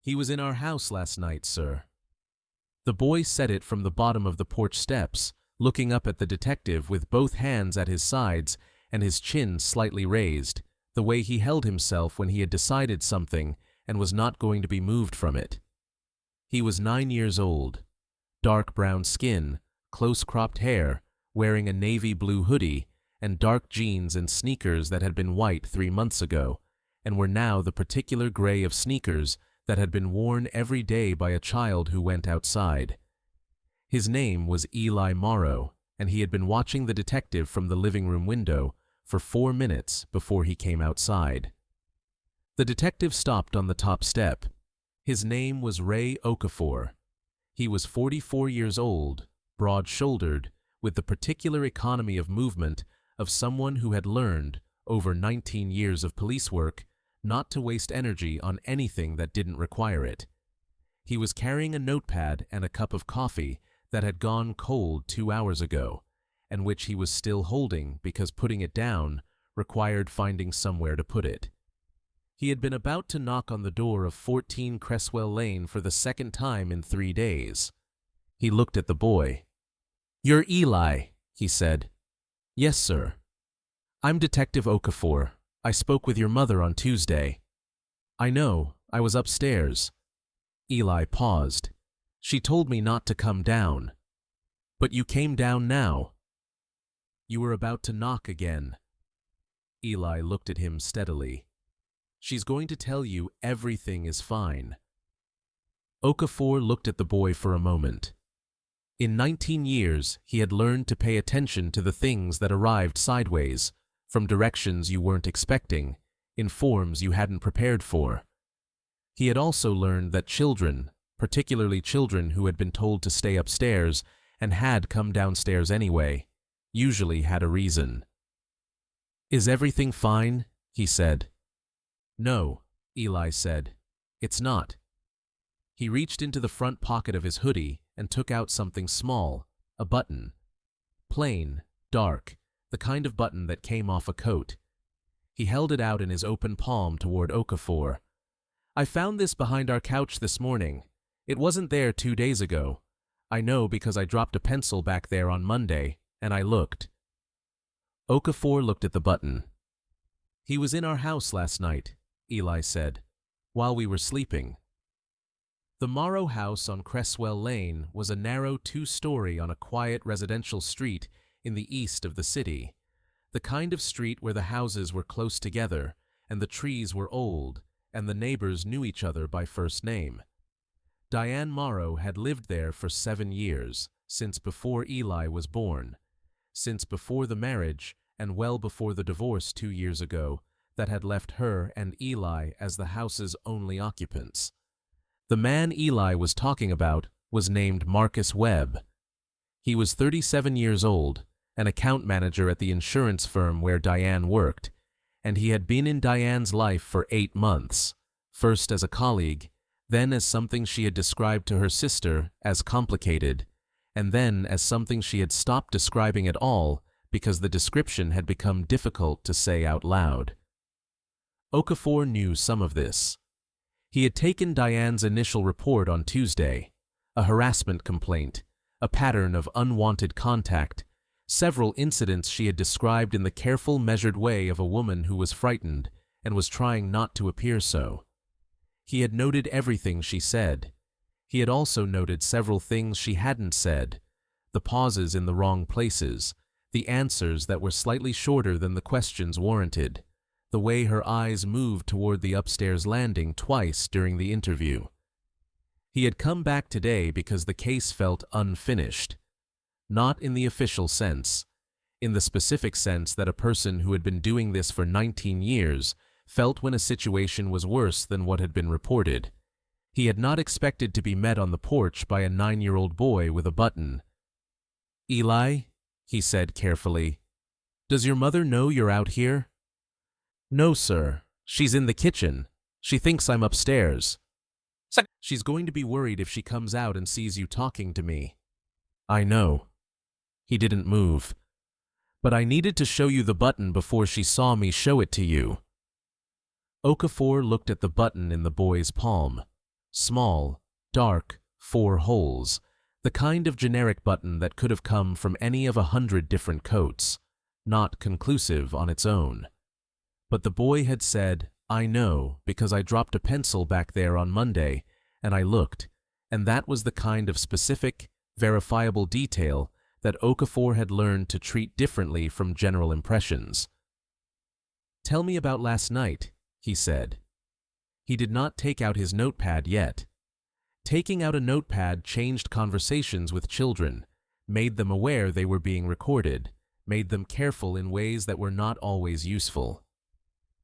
He was in our house last night, sir. The boy said it from the bottom of the porch steps, looking up at the detective with both hands at his sides and his chin slightly raised, the way he held himself when he had decided something and was not going to be moved from it. He was 9 years old, dark brown skin, close-cropped hair, wearing a navy blue hoodie, and dark jeans and sneakers that had been white 3 months ago, and were now the particular gray of sneakers that had been worn every day by a child who went outside. His name was Eli Morrow, and he had been watching the detective from the living room window for 4 minutes before he came outside. The detective stopped on the top step. His name was Ray Okafor. He was 44 years old, broad-shouldered, with the particular economy of movement of someone who had learned, over 19 years of police work, not to waste energy on anything that didn't require it. He was carrying a notepad and a cup of coffee that had gone cold 2 hours ago, and which he was still holding because putting it down required finding somewhere to put it. He had been about to knock on the door of 14 Cresswell Lane for the second time in 3 days. He looked at the boy. "You're Eli," he said. "Yes, sir." "I'm Detective Okafor. I spoke with your mother on Tuesday." "I know. I was upstairs." Eli paused. "She told me not to come down." "But you came down now." "You were about to knock again." Eli looked at him steadily. "She's going to tell you everything is fine." Okafor looked at the boy for a moment. In 19 years, he had learned to pay attention to the things that arrived sideways, from directions you weren't expecting, in forms you hadn't prepared for. He had also learned that children, particularly children who had been told to stay upstairs and had come downstairs anyway, usually had a reason. "Is everything fine?" he said. "No," Eli said. "It's not." He reached into the front pocket of his hoodie and took out something small, a button. Plain, dark, the kind of button that came off a coat. He held it out in his open palm toward Okafor. "I found this behind our couch this morning. It wasn't there 2 days ago. I know because I dropped a pencil back there on Monday, and I looked." Okafor looked at the button. "He was in our house last night," Eli said, "while we were sleeping." The Morrow house on Cresswell Lane was a narrow 2-story on a quiet residential street in the east of the city, the kind of street where the houses were close together and the trees were old and the neighbors knew each other by first name. Diane Morrow had lived there for 7 years, since before Eli was born, since before the marriage and well before the divorce 2 years ago that had left her and Eli as the house's only occupants. The man Eli was talking about was named Marcus Webb. He was 37 years old, an account manager at the insurance firm where Diane worked, and he had been in Diane's life for 8 months, first as a colleague, then as something she had described to her sister as complicated, and then as something she had stopped describing at all because the description had become difficult to say out loud. Okafor knew some of this. He had taken Diane's initial report on Tuesday, a harassment complaint, a pattern of unwanted contact, several incidents she had described in the careful, measured way of a woman who was frightened and was trying not to appear so. He had noted everything she said. He had also noted several things she hadn't said, the pauses in the wrong places, the answers that were slightly shorter than the questions warranted, the way her eyes moved toward the upstairs landing twice during the interview. He had come back today because the case felt unfinished. Not in the official sense, in the specific sense that a person who had been doing this for 19 years felt when a situation was worse than what had been reported. He had not expected to be met on the porch by a 9-year-old boy with a button. "Eli," he said carefully, "does your mother know you're out here?" "No, sir. She's in the kitchen. She thinks I'm upstairs." "She's going to be worried if she comes out and sees you talking to me." "I know." He didn't move. "But I needed to show you the button before she saw me show it to you." Okafor looked at the button in the boy's palm. Small, dark, 4 holes, the kind of generic button that could have come from any of 100 different coats, not conclusive on its own. But the boy had said, "I know, because I dropped a pencil back there on Monday, and I looked," and that was the kind of specific, verifiable detail that Okafor had learned to treat differently from general impressions. "Tell me about last night," he said. He did not take out his notepad yet. Taking out a notepad changed conversations with children, made them aware they were being recorded, made them careful in ways that were not always useful.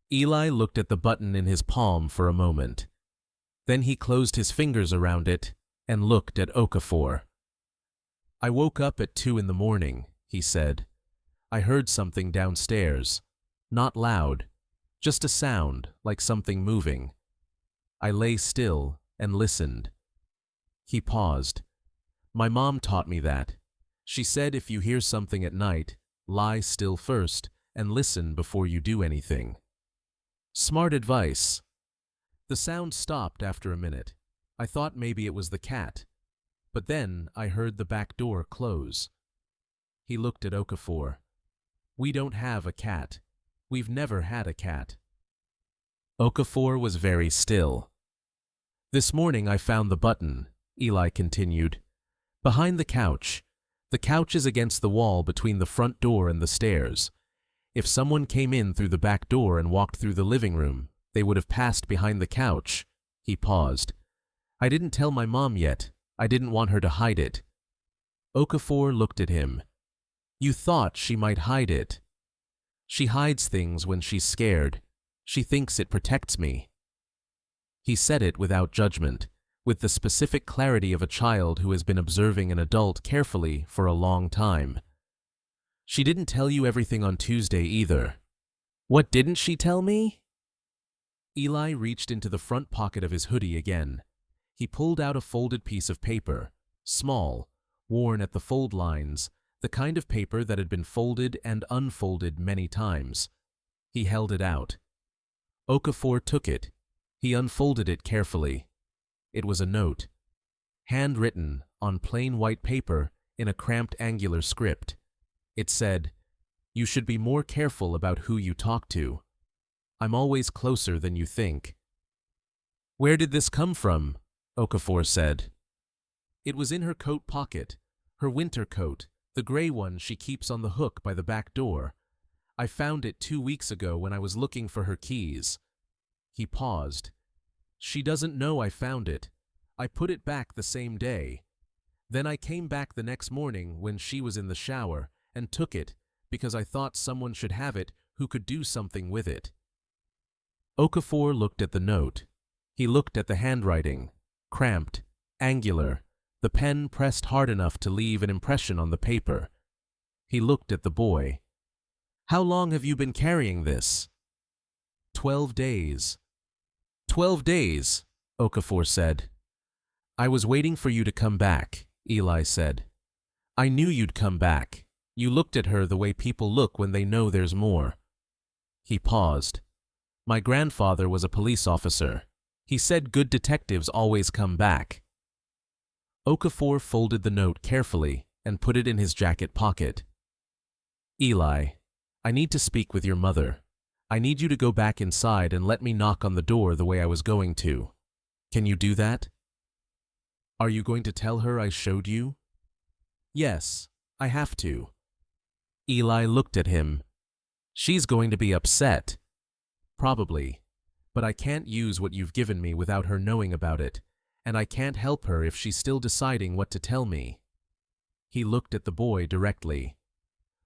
Eli looked at the button in his palm for a moment. Then he closed his fingers around it and looked at Okafor. "I woke up at 2 in the morning," he said. "I heard something downstairs. Not loud, just a sound like something moving. I lay still and listened." He paused. "My mom taught me that. She said if you hear something at night, lie still first and listen before you do anything. Smart advice." The sound stopped after a minute. I thought maybe it was the cat. But then I heard the back door close. He looked at Okafor. "We don't have a cat. We've never had a cat." Okafor was very still. "This morning I found the button," Eli continued, "behind the couch. The couch is against the wall between the front door and the stairs. If someone came in through the back door and walked through the living room, they would have passed behind the couch." He paused. "I didn't tell my mom yet. I didn't want her to hide it." Okafor looked at him. "You thought she might hide it." "She hides things when she's scared. She thinks it protects me." He said it without judgment, with the specific clarity of a child who has been observing an adult carefully for a long time. "She didn't tell you everything on Tuesday either." "What didn't she tell me?" Eli reached into the front pocket of his hoodie again. He pulled out a folded piece of paper, small, worn at the fold lines, the kind of paper that had been folded and unfolded many times. He held it out. Okafor took it. He unfolded it carefully. It was a note, handwritten on plain white paper in a cramped angular script. It said, "You should be more careful about who you talk to. I'm always closer than you think." "Where did this come from?" Okafor said. "It was in her coat pocket, her winter coat, the gray one she keeps on the hook by the back door. I found it 2 weeks ago when I was looking for her keys." He paused. "She doesn't know I found it. I put it back the same day. Then I came back the next morning when she was in the shower and took it because I thought someone should have it who could do something with it." Okafor looked at the note. He looked at the handwriting, cramped, angular, the pen pressed hard enough to leave an impression on the paper. He looked at the boy. "How long have you been carrying this?" 12 days. 12 days, Okafor said. "I was waiting for you to come back," Eli said. "I knew you'd come back. You looked at her the way people look when they know there's more." He paused. "My grandfather was a police officer. He said good detectives always come back." Okafor folded the note carefully and put it in his jacket pocket. "Eli, I need to speak with your mother. I need you to go back inside and let me knock on the door the way I was going to. Can you do that?" "Are you going to tell her I showed you?" "Yes, I have to." Eli looked at him. "She's going to be upset." "Probably, but I can't use what you've given me without her knowing about it, and I can't help her if she's still deciding what to tell me." He looked at the boy directly.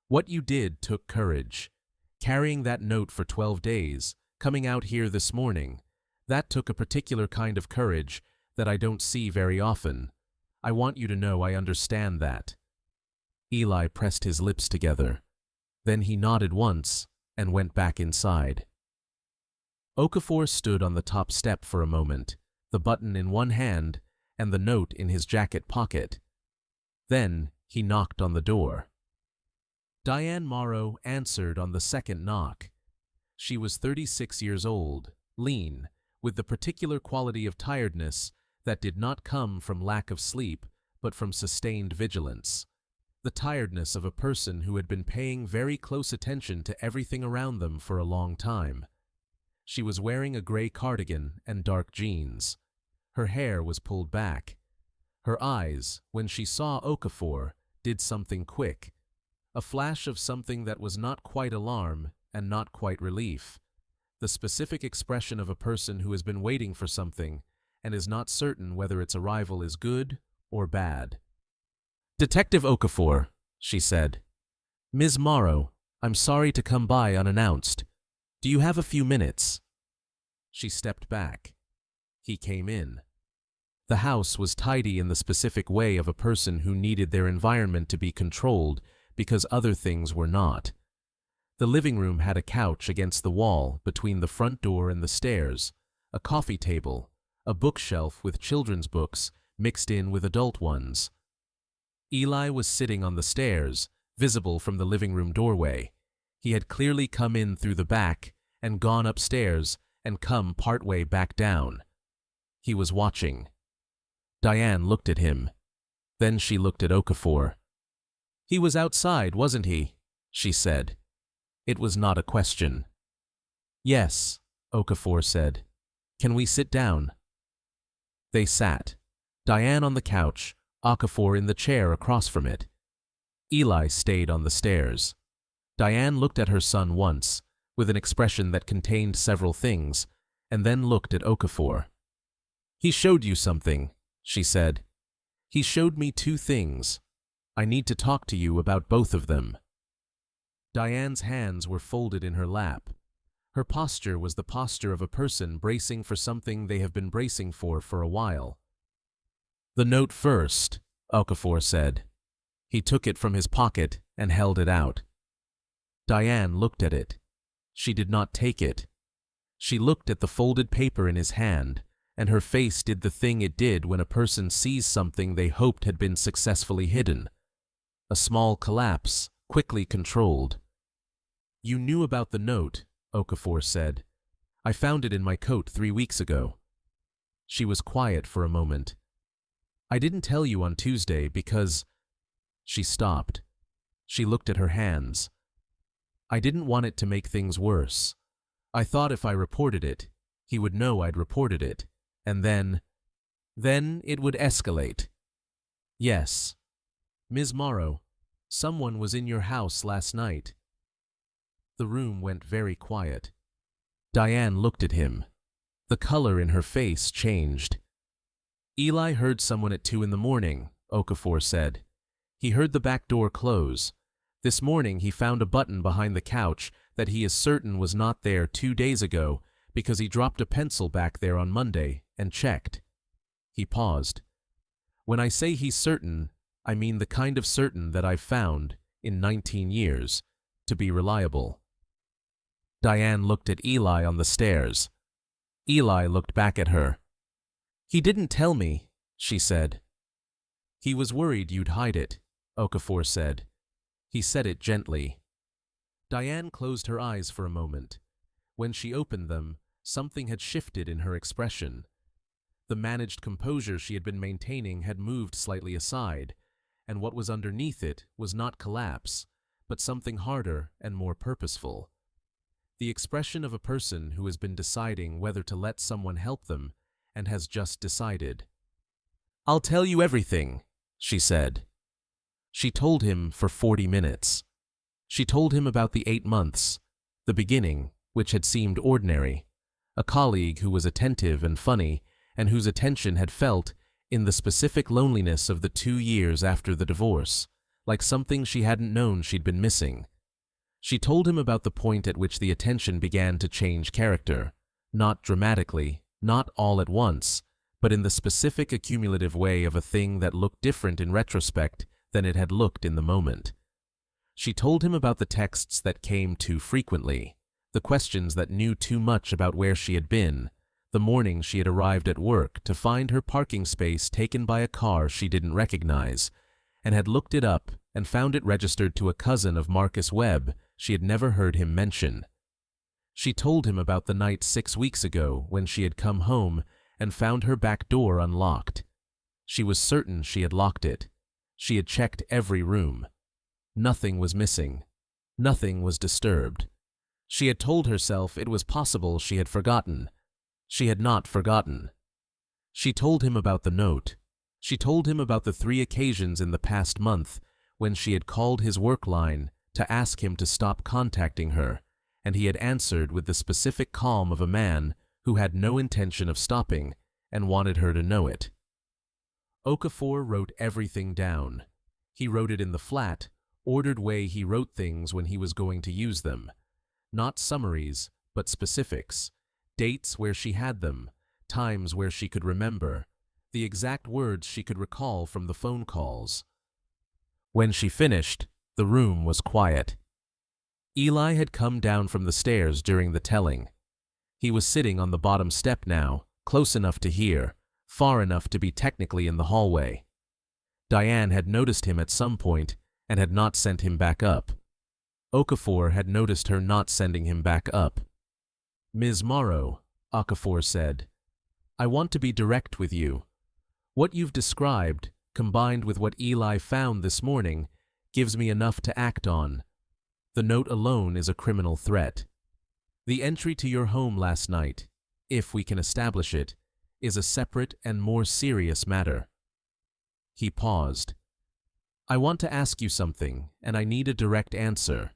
"What you did took courage. Carrying that note for 12 days, coming out here this morning, that took a particular kind of courage that I don't see very often. I want you to know I understand that." Eli pressed his lips together. Then he nodded once and went back inside. Okafor stood on the top step for a moment, the button in one hand and the note in his jacket pocket. Then he knocked on the door. Diane Morrow answered on the second knock. She was 36 years old, lean, with the particular quality of tiredness that did not come from lack of sleep, but from sustained vigilance. The tiredness of a person who had been paying very close attention to everything around them for a long time. She was wearing a gray cardigan and dark jeans. Her hair was pulled back. Her eyes, when she saw Okafor, did something quick. A flash of something that was not quite alarm and not quite relief. The specific expression of a person who has been waiting for something and is not certain whether its arrival is good or bad. "Detective Okafor," she said. "Ms. Morrow, I'm sorry to come by unannounced. Do you have a few minutes?" She stepped back. He came in. The house was tidy in the specific way of a person who needed their environment to be controlled because other things were not. The living room had a couch against the wall between the front door and the stairs, a coffee table, a bookshelf with children's books mixed in with adult ones. Eli was sitting on the stairs, visible from the living room doorway. He had clearly come in through the back and gone upstairs and come partway back down. He was watching. Diane looked at him. Then she looked at Okafor. "He was outside, wasn't he?" she said. It was not a question. "Yes," Okafor said. "Can we sit down?" They sat. Diane on the couch, Okafor in the chair across from it. Eli stayed on the stairs. Diane looked at her son once, with an expression that contained several things, and then looked at Okafor. "He showed you something," she said. "He showed me two things. I need to talk to you about both of them." Diane's hands were folded in her lap. Her posture was the posture of a person bracing for something they have been bracing for a while. "The note first," Okafor said. He took it from his pocket and held it out. Diane looked at it. She did not take it. She looked at the folded paper in his hand, and her face did the thing it did when a person sees something they hoped had been successfully hidden. A small collapse, quickly controlled. "You knew about the note," Okafor said. "I found it in my coat 3 weeks ago." She was quiet for a moment. "I didn't tell you on Tuesday because—" She stopped. She looked at her hands. "I didn't want it to make things worse. I thought if I reported it, he would know I'd reported it, and then it would escalate." "Yes. Ms. Morrow, someone was in your house last night." The room went very quiet. Diane looked at him. The color in her face changed. "Eli heard someone at 2 in the morning, Okafor said. "He heard the back door close. This morning he found a button behind the couch that he is certain was not there 2 days ago because he dropped a pencil back there on Monday and checked." He paused. "When I say he's certain, I mean the kind of certain that I've found, in 19 years, to be reliable." Diane looked at Eli on the stairs. Eli looked back at her. "He didn't tell me," she said. "He was worried you'd hide it," Okafor said. He said it gently. Diane closed her eyes for a moment. When she opened them, something had shifted in her expression. The managed composure she had been maintaining had moved slightly aside, and what was underneath it was not collapse, but something harder and more purposeful. The expression of a person who has been deciding whether to let someone help them and has just decided. "I'll tell you everything," she said. She told him for 40 minutes. She told him about the 8 months, the beginning, which had seemed ordinary, a colleague who was attentive and funny, and whose attention had felt, in the specific loneliness of the 2 years after the divorce, like something she hadn't known she'd been missing. She told him about the point at which the attention began to change character, not dramatically, not all at once, but in the specific accumulative way of a thing that looked different in retrospect than it had looked in the moment. She told him about the texts that came too frequently, the questions that knew too much about where she had been, the morning she had arrived at work to find her parking space taken by a car she didn't recognize, and had looked it up and found it registered to a cousin of Marcus Webb she had never heard him mention. She told him about the night 6 weeks ago when she had come home and found her back door unlocked. She was certain she had locked it. She had checked every room. Nothing was missing. Nothing was disturbed. She had told herself it was possible she had forgotten. She had not forgotten. She told him about the note. She told him about the 3 occasions in the past month when she had called his work line to ask him to stop contacting her, and he had answered with the specific calm of a man who had no intention of stopping and wanted her to know it. Okafor wrote everything down. He wrote it in the flat, ordered way he wrote things when he was going to use them. Not summaries, but specifics. Dates where she had them, times where she could remember, the exact words she could recall from the phone calls. When she finished, the room was quiet. Eli had come down from the stairs during the telling. He was sitting on the bottom step now, close enough to hear, far enough to be technically in the hallway. Diane had noticed him at some point and had not sent him back up. Okafor had noticed her not sending him back up. "Ms. Morrow," Okafor said, "I want to be direct with you. What you've described, combined with what Eli found this morning, gives me enough to act on. The note alone is a criminal threat. The entry to your home last night, if we can establish it, is a separate and more serious matter." He paused. "I want to ask you something, and I need a direct answer.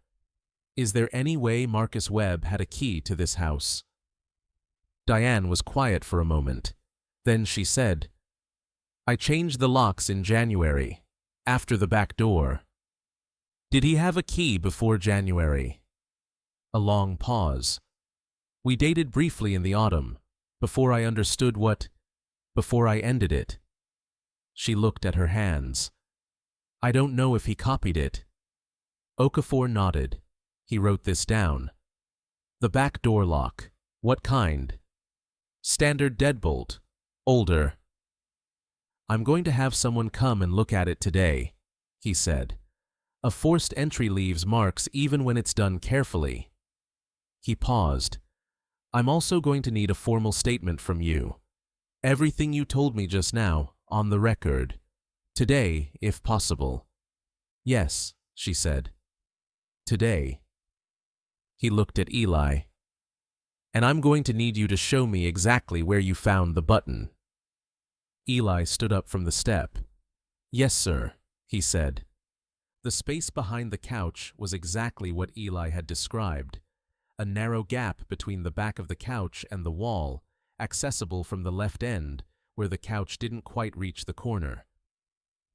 Is there any way Marcus Webb had a key to this house?" Diane was quiet for a moment. Then she said, "I changed the locks in January, after the back door." "Did he have a key before January?" A long pause. "We dated briefly in the autumn, before I understood before I ended it." She looked at her hands. "I don't know if he copied it." Okafor nodded. He wrote this down. "The back door lock. What kind?" "Standard deadbolt. Older." "I'm going to have someone come and look at it today," he said. "A forced entry leaves marks even when it's done carefully." He paused. "I'm also going to need a formal statement from you. Everything you told me just now, on the record. Today, if possible." "Yes," she said. "Today." He looked at Eli. "And I'm going to need you to show me exactly where you found the button." Eli stood up from the step. "Yes, sir," he said. The space behind the couch was exactly what Eli had described. A narrow gap between the back of the couch and the wall, accessible from the left end, where the couch didn't quite reach the corner.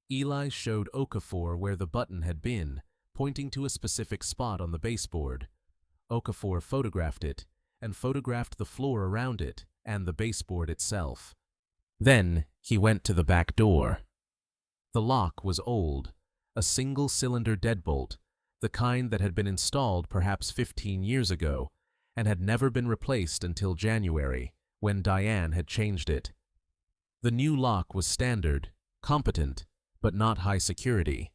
Eli showed Okafor where the button had been, pointing to a specific spot on the baseboard. Okafor photographed it, and photographed the floor around it and the baseboard itself. Then he went to the back door. The lock was old, a single-cylinder deadbolt, the kind that had been installed perhaps 15 years ago and had never been replaced until January, when Diane had changed it. The new lock was standard, competent, but not high security.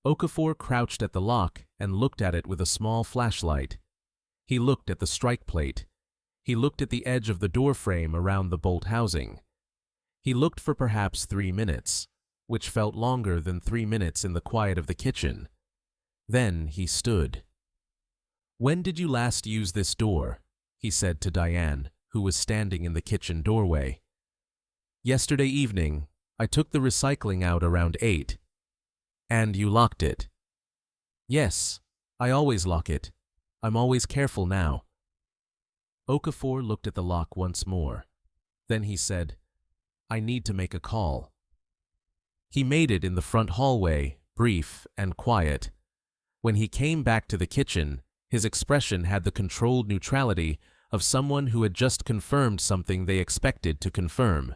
Okafor crouched at the lock and looked at it with a small flashlight. He looked at the strike plate. He looked at the edge of the door frame around the bolt housing. He looked for perhaps 3 minutes, which felt longer than 3 minutes in the quiet of the kitchen. Then he stood. "When did you last use this door?" he said to Diane, who was standing in the kitchen doorway. "Yesterday evening. I took the recycling out around 8. "And you locked it?" "Yes, I always lock it. I'm always careful now." Okafor looked at the lock once more. Then he said, "I need to make a call." He made it in the front hallway, brief and quiet. When he came back to the kitchen, his expression had the controlled neutrality of someone who had just confirmed something they expected to confirm.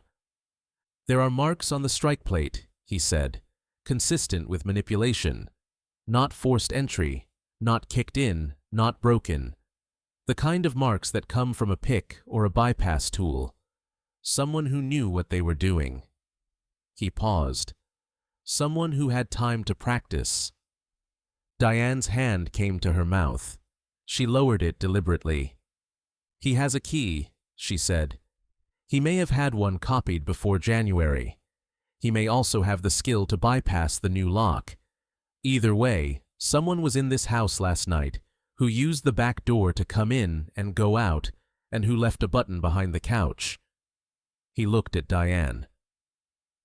"There are marks on the strike plate," he said, "consistent with manipulation. Not forced entry, not kicked in, not broken. The kind of marks that come from a pick or a bypass tool. Someone who knew what they were doing." He paused. "Someone who had time to practice." Diane's hand came to her mouth. She lowered it deliberately. "He has a key," she said. He may have had one copied before January. He may also have the skill to bypass the new lock. Either way, someone was in this house last night who used the back door to come in and go out and who left a button behind the couch. He looked at Diane.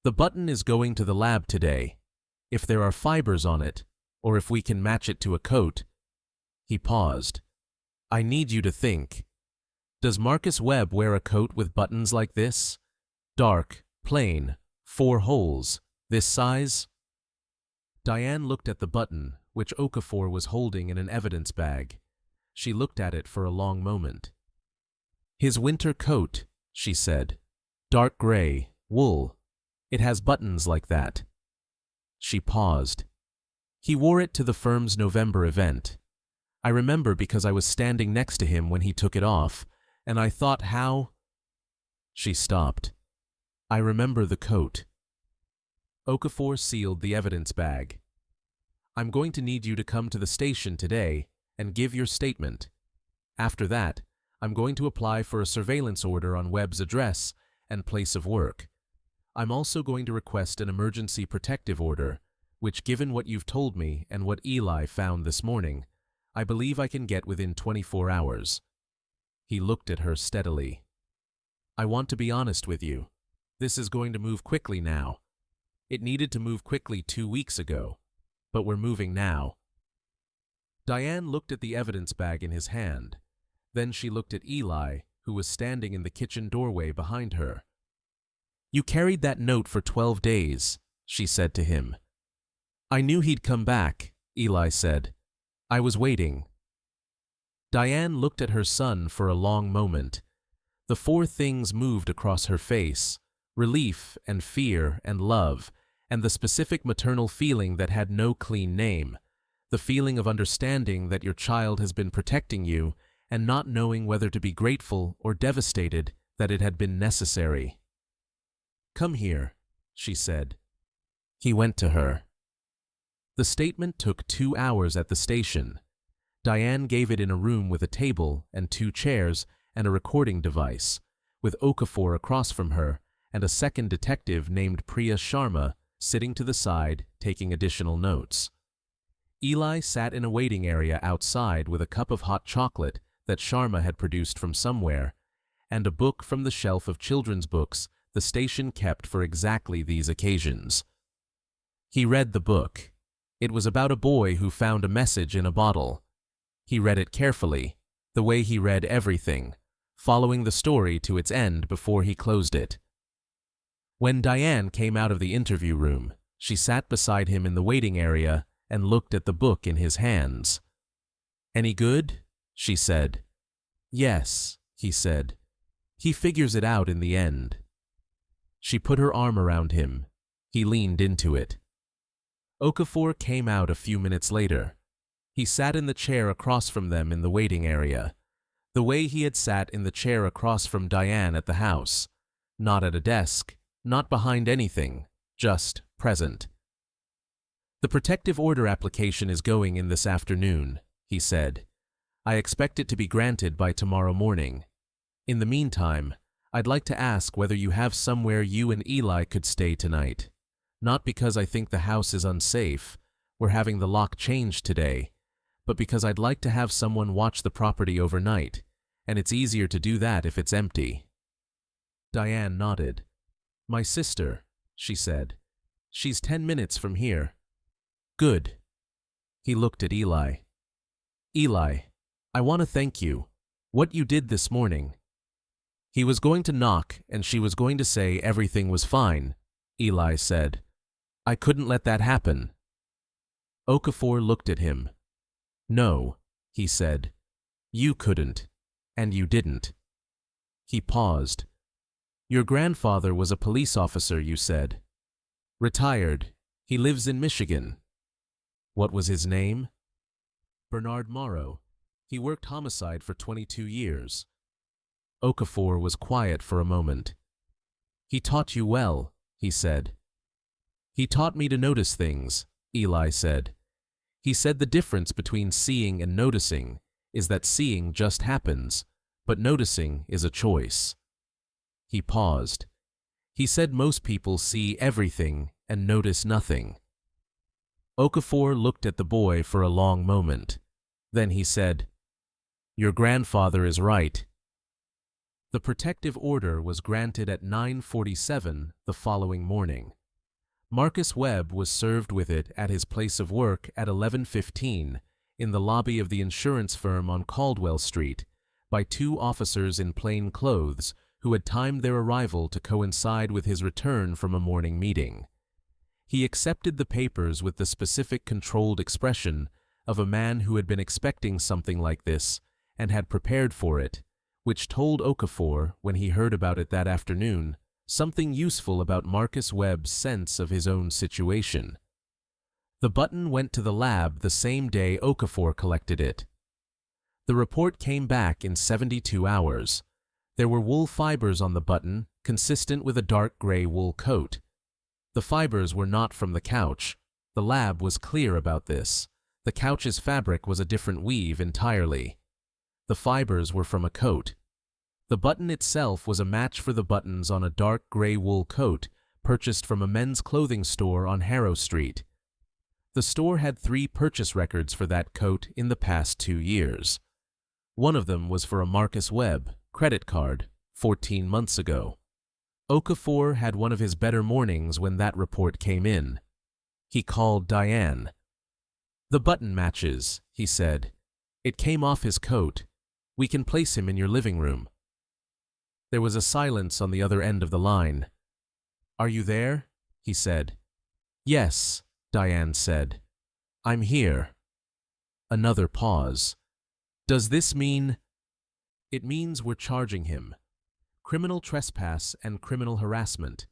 The button is going to the lab today. If there are fibers on it, or if we can match it to a coat. He paused. I need you to think. Does Marcus Webb wear a coat with buttons like this? Dark, plain, 4 holes, this size? Diane looked at the button, which Okafor was holding in an evidence bag. She looked at it for a long moment. His winter coat, she said. Dark gray, wool. It has buttons like that. She paused. He wore it to the firm's November event. I remember because I was standing next to him when he took it off, and I thought how... She stopped. I remember the coat. Okafor sealed the evidence bag. I'm going to need you to come to the station today and give your statement. After that, I'm going to apply for a surveillance order on Webb's address and place of work. I'm also going to request an emergency protective order, which, given what you've told me and what Eli found this morning, I believe I can get within 24 hours. He looked at her steadily. I want to be honest with you. This is going to move quickly now. It needed to move quickly 2 weeks ago, but we're moving now. Diane looked at the evidence bag in his hand. Then she looked at Eli, who was standing in the kitchen doorway behind her. You carried that note for 12 days, she said to him. I knew he'd come back, Eli said. I was waiting. Diane looked at her son for a long moment. The 4 things moved across her face: relief and fear and love, and the specific maternal feeling that had no clean name, the feeling of understanding that your child has been protecting you and not knowing whether to be grateful or devastated that it had been necessary. Come here, she said. He went to her. The statement took 2 hours at the station. Diane gave it in a room with a table and 2 chairs and a recording device, with Okafor across from her and a second detective named Priya Sharma sitting to the side taking additional notes. Eli sat in a waiting area outside with a cup of hot chocolate that Sharma had produced from somewhere, and a book from the shelf of children's books the station kept for exactly these occasions. He read the book. It was about a boy who found a message in a bottle. He read it carefully, the way he read everything, following the story to its end before he closed it. When Diane came out of the interview room, she sat beside him in the waiting area and looked at the book in his hands. Any good? She said. Yes, he said. He figures it out in the end. She put her arm around him. He leaned into it. Okafor came out a few minutes later. He sat in the chair across from them in the waiting area, the way he had sat in the chair across from Diane at the house, not at a desk, not behind anything, just present. The protective order application is going in this afternoon, he said. I expect it to be granted by tomorrow morning. In the meantime, I'd like to ask whether you have somewhere you and Eli could stay tonight. Not because I think the house is unsafe, we're having the lock changed today, but because I'd like to have someone watch the property overnight, and it's easier to do that if it's empty. Diane nodded. My sister, she said. She's 10 minutes from here. Good. He looked at Eli. Eli, I want to thank you. What you did this morning. He was going to knock and she was going to say everything was fine, Eli said. I couldn't let that happen. Okafor looked at him. No, he said. You couldn't, and you didn't. He paused. Your grandfather was a police officer, you said. Retired. He lives in Michigan. What was his name? Bernard Morrow. He worked homicide for 22 years. Okafor was quiet for a moment. He taught you well, he said. He taught me to notice things, Eli said. He said the difference between seeing and noticing is that seeing just happens, but noticing is a choice. He paused. He said most people see everything and notice nothing. Okafor looked at the boy for a long moment. Then he said, "Your grandfather is right." The protective order was granted at 9:47 the following morning. Marcus Webb was served with it at his place of work at 11:15 in the lobby of the insurance firm on Caldwell Street by two officers in plain clothes who had timed their arrival to coincide with his return from a morning meeting. He accepted the papers with the specific controlled expression of a man who had been expecting something like this and had prepared for it, which told Okafor, when he heard about it that afternoon, something useful about Marcus Webb's sense of his own situation. The button went to the lab the same day Okafor collected it. The report came back in 72 hours. There were wool fibers on the button, consistent with a dark gray wool coat. The fibers were not from the couch. The lab was clear about this. The couch's fabric was a different weave entirely. The fibers were from a coat. The button itself was a match for the buttons on a dark gray wool coat purchased from a men's clothing store on Harrow Street. The store had 3 purchase records for that coat in the past 2 years. One of them was for a Marcus Webb credit card 14 months ago. Okafor had one of his better mornings when that report came in. He called Diane. "The button matches," he said. "It came off his coat. We can place him in your living room." There was a silence on the other end of the line. "Are you there?" he said. "Yes," Diane said. "I'm here." Another pause. "Does this mean—" "It means we're charging him. Criminal trespass and criminal harassment.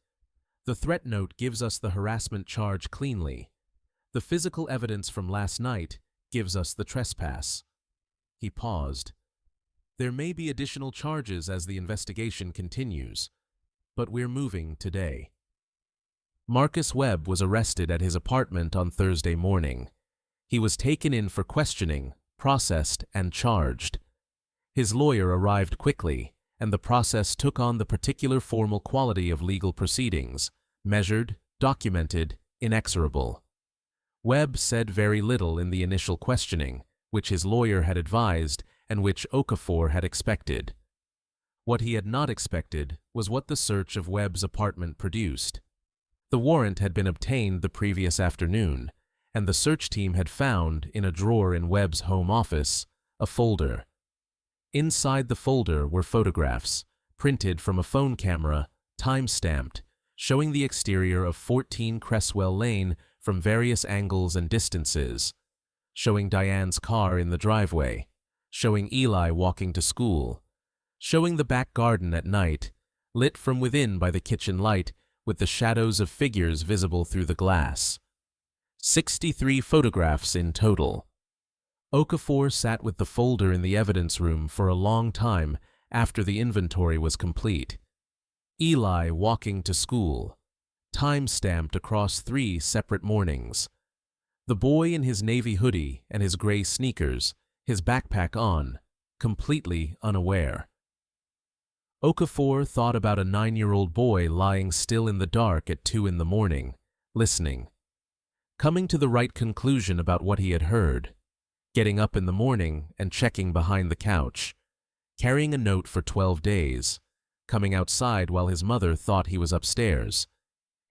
The threat note gives us the harassment charge cleanly. The physical evidence from last night gives us the trespass." He paused. "There may be additional charges as the investigation continues, but we're moving today." Marcus Webb was arrested at his apartment on Thursday morning. He was taken in for questioning, processed, and charged. His lawyer arrived quickly, and the process took on the particular formal quality of legal proceedings: measured, documented, inexorable. Webb said very little in the initial questioning, which his lawyer had advised and which Okafor had expected. What he had not expected was what the search of Webb's apartment produced. The warrant had been obtained the previous afternoon, and the search team had found, in a drawer in Webb's home office, a folder. Inside the folder were photographs, printed from a phone camera, time-stamped, showing the exterior of 14 Cresswell Lane from various angles and distances, showing Diane's car in the driveway, showing Eli walking to school, showing the back garden at night, lit from within by the kitchen light with the shadows of figures visible through the glass. 63 photographs in total. Okafor sat with the folder in the evidence room for a long time after the inventory was complete. Eli walking to school, time-stamped across 3 separate mornings. The boy in his navy hoodie and his gray sneakers, his backpack on, completely unaware. Okafor thought about a 9-year-old boy lying still in the dark at 2 in the morning, listening, coming to the right conclusion about what he had heard, getting up in the morning and checking behind the couch, carrying a note for 12 days, coming outside while his mother thought he was upstairs.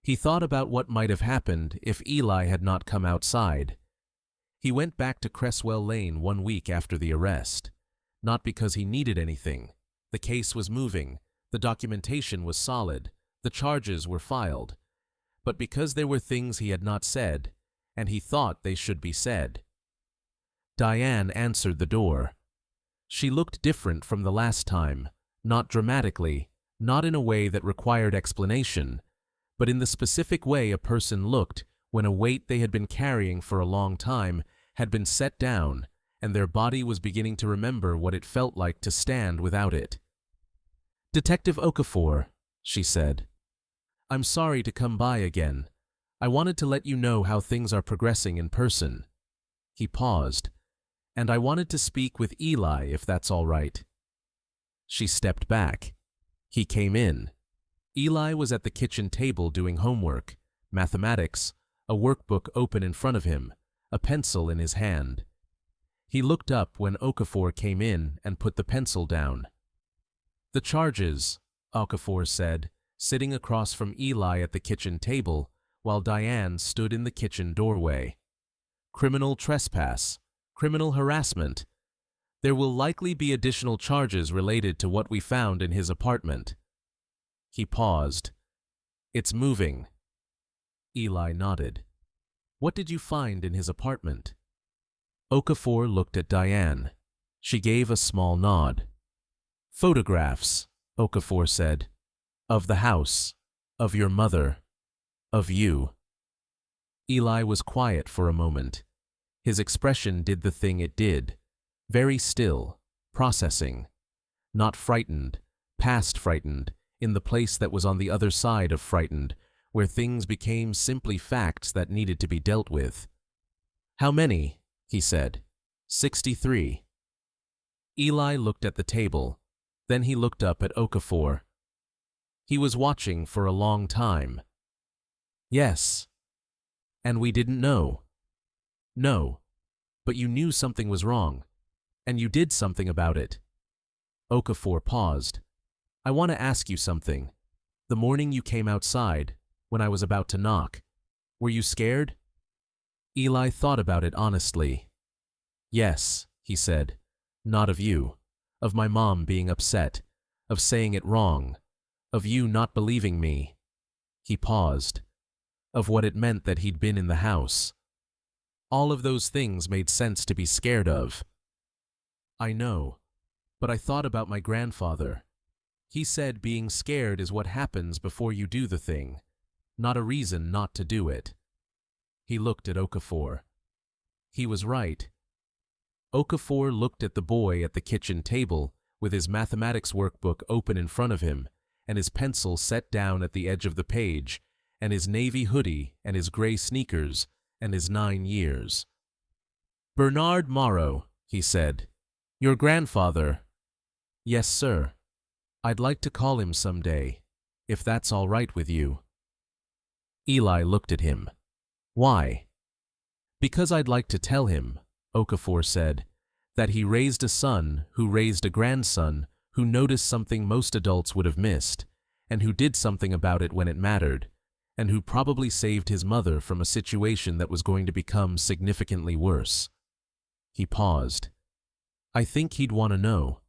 He thought about what might have happened if Eli had not come outside. He went back to Cresswell Lane 1 week after the arrest, not because he needed anything. The case was moving, the documentation was solid, the charges were filed, but because there were things he had not said, and he thought they should be said. Diane answered the door. She looked different from the last time, not dramatically, not in a way that required explanation, but in the specific way a person looked when a weight they had been carrying for a long time had been set down and their body was beginning to remember what it felt like to stand without it. "Detective Okafor," she said. "I'm sorry to come by again. I wanted to let you know how things are progressing in person." He paused. "And I wanted to speak with Eli, if that's all right." She stepped back. He came in. Eli was at the kitchen table doing homework, mathematics, a workbook open in front of him, a pencil in his hand. He looked up when Okafor came in and put the pencil down. "The charges," Okafor said, sitting across from Eli at the kitchen table while Diane stood in the kitchen doorway. "Criminal trespass, criminal harassment. There will likely be additional charges related to what we found in his apartment." He paused. "It's moving." Eli nodded. "What did you find in his apartment?" Okafor looked at Diane. She gave a small nod. "Photographs," Okafor said. "Of the house, of your mother, of you." Eli was quiet for a moment. His expression did the thing it did. Very still, processing. Not frightened, past frightened, in the place that was on the other side of frightened, where things became simply facts that needed to be dealt with. "How many?" he said. 63. Eli looked at the table. Then he looked up at Okafor. He was watching for a long time. "Yes." "And we didn't know?" "No. But you knew something was wrong. And you did something about it." Okafor paused. "I want to ask you something. The morning you came outside, when I was about to knock, were you scared?" Eli thought about it honestly. "Yes," he said. "Not of you. Of my mom being upset. Of saying it wrong. Of you not believing me." He paused. "Of what it meant that he'd been in the house. All of those things made sense to be scared of." "I know. But I thought about my grandfather. He said being scared is what happens before you do the thing, not a reason not to do it." He looked at Okafor. He was right. Okafor looked at the boy at the kitchen table with his mathematics workbook open in front of him and his pencil set down at the edge of the page and his navy hoodie and his gray sneakers and his 9 years. "Bernard Morrow," he said. "Your grandfather." "Yes, sir. I'd like to call him someday, if that's all right with you." Eli looked at him. "Why?" "Because I'd like to tell him," Okafor said, "that he raised a son who raised a grandson who noticed something most adults would have missed, and who did something about it when it mattered, and who probably saved his mother from a situation that was going to become significantly worse." He paused. "I think he'd want to know."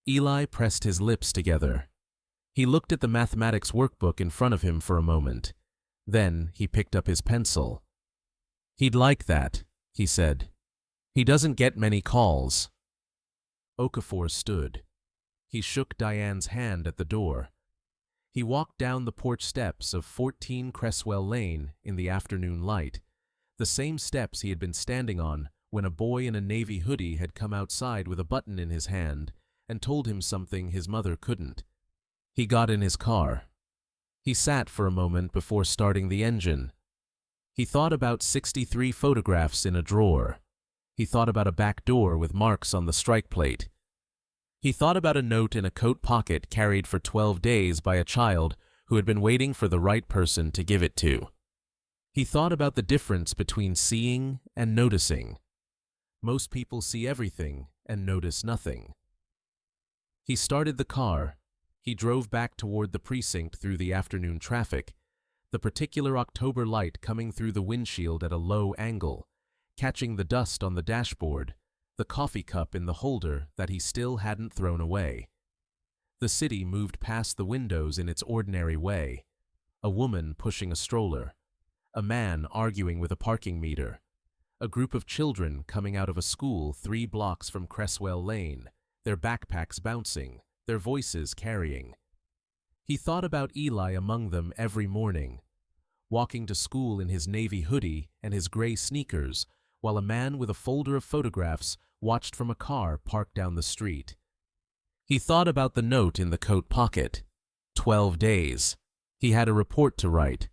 Eli pressed his lips together. He looked at the mathematics workbook in front of him for a moment. Then he picked up his pencil. "He'd like that," he said. "He doesn't get many calls." Okafor stood. He shook Diane's hand at the door. He walked down the porch steps of 14 Cresswell Lane in the afternoon light, the same steps he had been standing on when a boy in a navy hoodie had come outside with a button in his hand and told him something his mother couldn't. He got in his car. He sat for a moment before starting the engine. He thought about 63 photographs in a drawer. He thought about a back door with marks on the strike plate. He thought about a note in a coat pocket carried for 12 days by a child who had been waiting for the right person to give it to. He thought about the difference between seeing and noticing. Most people see everything and notice nothing. He started the car. He drove back toward the precinct through the afternoon traffic, the particular October light coming through the windshield at a low angle, catching the dust on the dashboard, the coffee cup in the holder that he still hadn't thrown away. The city moved past the windows in its ordinary way. A woman pushing a stroller. A man arguing with a parking meter. A group of children coming out of a school 3 blocks from Cresswell Lane, their backpacks bouncing, their voices carrying. He thought about Eli among them every morning, walking to school in his navy hoodie and his gray sneakers, while a man with a folder of photographs watched from a car parked down the street. He thought about the note in the coat pocket. 12 days. He had a report to write.